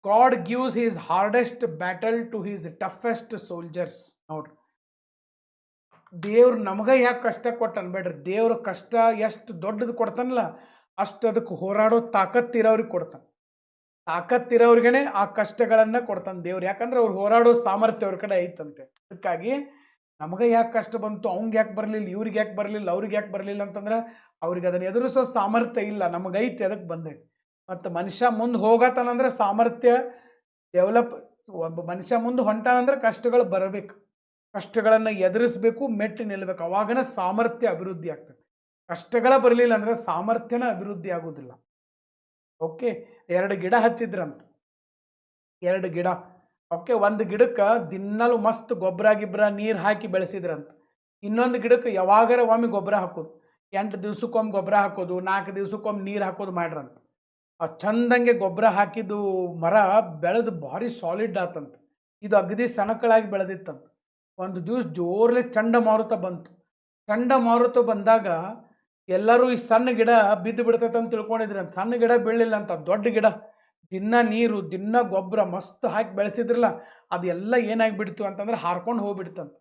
God gives his hardest battle to his toughest soldiers. ನೋಡ್ರಿ, ದೇವ್ರು ನಮಗ ಯಾಕೆ ಕಷ್ಟ ಕೊಟ್ಟ ಅನ್ಬೇಡ್ರಿ. ದೇವ್ರ ಕಷ್ಟ ಎಷ್ಟು ದೊಡ್ಡದು ಕೊಡ್ತಾನಲ್ಲ, ಅಷ್ಟು ಅದಕ್ಕೆ ಹೋರಾಡೋ ತಾಕತ್ತಿರೋರಿಗೆ ಕೊಡ್ತಾನೆ. ತಾಕತ್ತಿರೋರ್ಗೆನೆ ಆ ಕಷ್ಟಗಳನ್ನ ಕೊಡ್ತಾನೆ ದೇವ್ರು. ಯಾಕಂದ್ರೆ ಅವ್ರು ಹೋರಾಡೋ ಸಾಮರ್ಥ್ಯ ಅವ್ರ ಕಡೆ ಐತಂತೆ. ಅದಕ್ಕಾಗಿ ನಮಗೆ ಯಾಕೆ ಕಷ್ಟ ಬಂತು, ಅವಂಗೆ ಯಾಕೆ ಬರಲಿಲ್ಲ, ಇವ್ರಿಗೆ ಯಾಕೆ ಬರಲಿಲ್ಲ, ಅವ್ರಿಗೆ ಯಾಕೆ ಬರಲಿಲ್ಲ ಅಂತಂದ್ರೆ ಅವ್ರಿಗೆ ಅದನ್ನ ಎದುರಿಸೋ ಸಾಮರ್ಥ್ಯ ಇಲ್ಲ, ನಮಗೈತಿ, ಅದಕ್ಕೆ ಬಂದೈತಿ. ಮತ್ತು ಮನುಷ್ಯ ಮುಂದೆ ಹೋಗತ್ತಾನಂದ್ರೆ ಸಾಮರ್ಥ್ಯ ಡೆವಲಪ್. ಒಬ್ಬ ಮನುಷ್ಯ ಮುಂದೆ ಹೊಂಟಾನಂದ್ರೆ ಕಷ್ಟಗಳು ಬರಬೇಕು, ಕಷ್ಟಗಳನ್ನು ಎದುರಿಸ್ಬೇಕು, ಮೆಟ್ಟಿ ನಿಲ್ಬೇಕು. ಅವಾಗನ ಸಾಮರ್ಥ್ಯ ಅಭಿವೃದ್ಧಿ ಆಗ್ತದೆ. ಕಷ್ಟಗಳ ಬರಲಿಲ್ಲ ಅಂದ್ರೆ ಸಾಮರ್ಥ್ಯನ ಅಭಿವೃದ್ಧಿ ಆಗೋದಿಲ್ಲ. ಓಕೆ, 2 ಗಿಡ ಹಚ್ಚಿದ್ರಂತ, 2 ಗಿಡ. ಓಕೆ, ಒಂದು ಗಿಡಕ್ಕೆ ದಿನ್ನಲು ಮಸ್ತ್ ಗೊಬ್ಬರ ಗಿಬ್ಬರ ನೀರು ಹಾಕಿ ಬೆಳೆಸಿದ್ರಂತ. ಇನ್ನೊಂದು ಗಿಡಕ್ಕೆ ಯಾವಾಗಾರ ಒಮ್ಮೆ ಗೊಬ್ಬರ ಹಾಕೋದು, 8 ದಿವ್ಸಕ್ಕೊಮ್ಮೆ ಗೊಬ್ಬರ ಹಾಕೋದು, 4 ದಿವ್ಸಕ್ಕೊಮ್ಮೆ ನೀರು ಹಾಕೋದು ಮಾಡ್ರಂತ. ಆ ಚಂದಂಗೆ ಗೊಬ್ಬರ ಹಾಕಿದ್ದು ಮರ ಬೆಳೆದು ಭಾರಿ ಸಾಲಿಡ್ ಆತಂತ. ಇದು ಅಗದಿ ಸಣಕಳಾಗಿ ಬೆಳೆದಿತ್ತಂತ. ಒಂದು ದಿವಸ ಜೋರ್ಲೆ ಚಂಡಮಾರುತ ಬಂತು. ಚಂಡಮಾರುತ ಬಂದಾಗ ಎಲ್ಲರೂ ಈ ಸಣ್ಣ ಗಿಡ ಬಿದ್ದು ಬಿಡ್ತೈತೆ ಅಂತ ತಿಳ್ಕೊಂಡಿದ್ರಂತ. ಸಣ್ಣ ಗಿಡ ಬೀಳಲಿಲ್ಲ ಅಂತ, ದೊಡ್ಡ ಗಿಡ ದಿನ ನೀರು ದಿನ ಗೊಬ್ಬರ ಮಸ್ತ್ ಹಾಕಿ ಬೆಳೆಸಿದ್ರಲ್ಲ, ಅದೆಲ್ಲ ಏನಾಗಿಬಿಡ್ತು ಅಂತಂದ್ರೆ ಹಾರ್ಕೊಂಡು ಹೋಗ್ಬಿಡ್ತಂತ,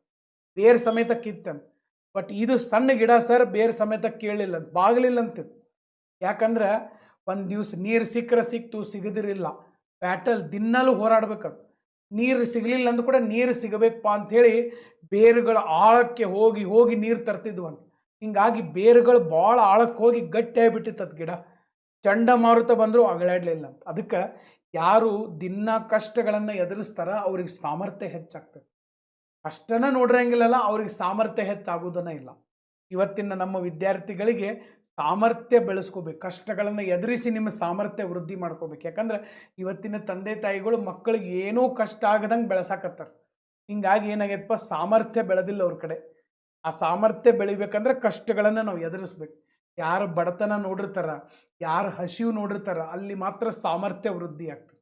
ಬೇರೆ ಸಮೇತ ಕಿತ್ತಂತ. ಬಟ್ ಇದು ಸಣ್ಣ ಗಿಡ ಸರ್ ಬೇರೆ ಸಮೇತ ಕೇಳಲಿಲ್ಲ, ಬಾಗಲಿಲ್ಲ ಅಂತ. ಯಾಕಂದ್ರೆ ಒಂದು ದಿವ್ಸ ನೀರು ಸಿಕ್ಕರೆ ಸಿಕ್ತು, ಸಿಗದಿರಲಿಲ್ಲ. ಬ್ಯಾಟಲ್ ದಿನಲ್ಲೂ ಹೋರಾಡ್ಬೇಕದು. ನೀರು ಸಿಗಲಿಲ್ಲ ಅಂದ್ರೂ ಕೂಡ ನೀರು ಸಿಗಬೇಕಪ್ಪ ಅಂಥೇಳಿ ಬೇರುಗಳ ಆಳಕ್ಕೆ ಹೋಗಿ ಹೋಗಿ ನೀರು ತರ್ತಿದ್ವು ಅಂತ. ಹಿಂಗಾಗಿ ಬೇರುಗಳು ಭಾಳ ಆಳಕ್ಕೆ ಹೋಗಿ ಗಟ್ಟಿಯಾಗಿಬಿಟ್ಟಿತ್ತು ಗಿಡ. ಚಂಡಮಾರುತ ಬಂದರೂ ಅಗಳಾಡಲಿಲ್ಲ ಅಂತ. ಅದಕ್ಕೆ ಯಾರು ದಿನ ಕಷ್ಟಗಳನ್ನು ಎದುರಿಸ್ತಾರ ಅವ್ರಿಗೆ ಸಾಮರ್ಥ್ಯ ಹೆಚ್ಚಾಗ್ತದೆ. ಕಷ್ಟನ ನೋಡ್ರಂಗಿಲ್ಲಲ್ಲ, ಅವ್ರಿಗೆ ಸಾಮರ್ಥ್ಯ ಹೆಚ್ಚಾಗೋದನ್ನ ಇಲ್ಲ. ಇವತ್ತಿನ ನಮ್ಮ ವಿದ್ಯಾರ್ಥಿಗಳಿಗೆ ಸಾಮರ್ಥ್ಯ ಬೆಳೆಸ್ಕೋಬೇಕು, ಕಷ್ಟಗಳನ್ನು ಎದುರಿಸಿ ನಿಮ್ಮ ಸಾಮರ್ಥ್ಯ ವೃದ್ಧಿ ಮಾಡ್ಕೋಬೇಕು. ಯಾಕಂದ್ರೆ ಇವತ್ತಿನ ತಂದೆ ತಾಯಿಗಳು ಮಕ್ಕಳಿಗೆ ಏನೂ ಕಷ್ಟ ಆಗದಂಗೆ ಬೆಳೆಸಾಕತ್ತಾರೆ. ಹಿಂಗಾಗಿ ಏನಾಗೈತಪ್ಪ, ಸಾಮರ್ಥ್ಯ ಬೆಳೆದಿಲ್ಲ ಅವ್ರ ಕಡೆ. ಆ ಸಾಮರ್ಥ್ಯ ಬೆಳಿಬೇಕಂದ್ರೆ ಕಷ್ಟಗಳನ್ನು ನಾವು ಎದುರಿಸ್ಬೇಕು. ಯಾರು ಬಡತನ ನೋಡಿರ್ತಾರ, ಯಾರು ಹಸಿವು ನೋಡಿರ್ತಾರ, ಅಲ್ಲಿ ಮಾತ್ರ ಸಾಮರ್ಥ್ಯ ವೃದ್ಧಿ ಆಗ್ತದೆ.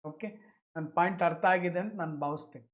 ಓಕೆ, ನನ್ನ ಪಾಯಿಂಟ್ ಅರ್ಥ ಆಗಿದೆ ಅಂತ ನಾನು ಭಾವಿಸ್ತೇನೆ.